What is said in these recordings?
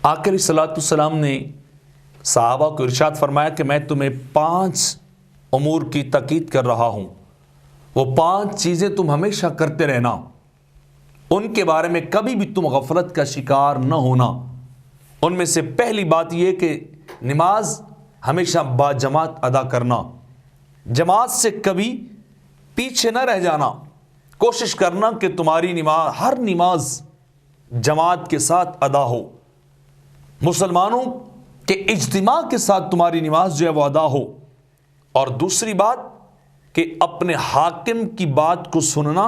آقا علیہ الصلوۃ والسلام نے صحابہ کو ارشاد فرمایا کہ میں تمہیں 5 امور کی تاکید کر رہا ہوں، وہ 5 چیزیں تم ہمیشہ کرتے رہنا، ان کے بارے میں کبھی بھی تم غفلت کا شکار نہ ہونا۔ ان میں سے پہلی بات یہ کہ نماز ہمیشہ با جماعت ادا کرنا، جماعت سے کبھی پیچھے نہ رہ جانا، کوشش کرنا کہ تمہاری نماز، ہر نماز جماعت کے ساتھ ادا ہو، مسلمانوں کے اجتماع کے ساتھ تمہاری نماز جو ہے وہ ادا ہو۔ اور دوسری بات کہ اپنے حاکم کی بات کو سننا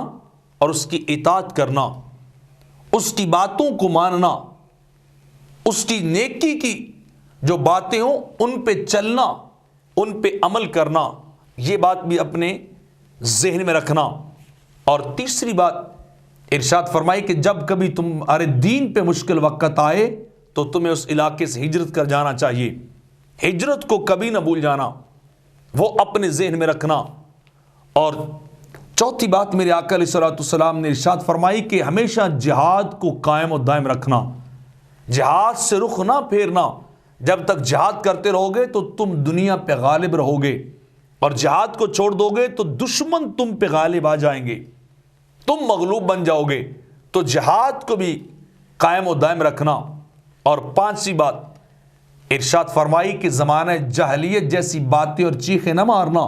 اور اس کی اطاعت کرنا، اس کی باتوں کو ماننا، اس کی نیکی کی جو باتیں ہوں ان پہ چلنا، ان پہ عمل کرنا، یہ بات بھی اپنے ذہن میں رکھنا۔ اور تیسری بات ارشاد فرمائی کہ جب کبھی تمہارے دین پہ مشکل وقت آئے تو تمہیں اس علاقے سے ہجرت کر جانا چاہیے، ہجرت کو کبھی نہ بھول جانا، وہ اپنے ذہن میں رکھنا۔ اور چوتھی بات میرے آقا علیہ الصلوۃ والسلام نے ارشاد فرمائی کہ ہمیشہ جہاد کو قائم و دائم رکھنا، جہاد سے رخ نہ پھیرنا۔ جب تک جہاد کرتے رہو گے تو تم دنیا پہ غالب رہو گے، اور جہاد کو چھوڑ دو گے تو دشمن تم پہ غالب آ جائیں گے، تم مغلوب بن جاؤ گے۔ تو جہاد کو بھی قائم و دائم رکھنا۔ اور 5ویں بات ارشاد فرمائی کہ زمانہ جاہلیت جیسی باتیں اور چیخیں نہ مارنا،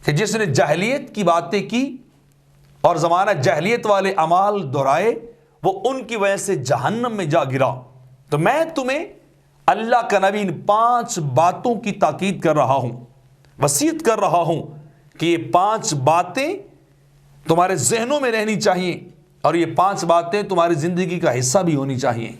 کہ جس نے جاہلیت کی باتیں کی اور زمانہ جاہلیت والے اعمال دہرائے وہ ان کی وجہ سے جہنم میں جا گرا۔ تو میں تمہیں اللہ کا نبی ان 5 باتوں کی تاکید کر رہا ہوں، وصیت کر رہا ہوں کہ یہ 5 باتیں تمہارے ذہنوں میں رہنی چاہیے، اور یہ 5 باتیں تمہاری زندگی کا حصہ بھی ہونی چاہیے۔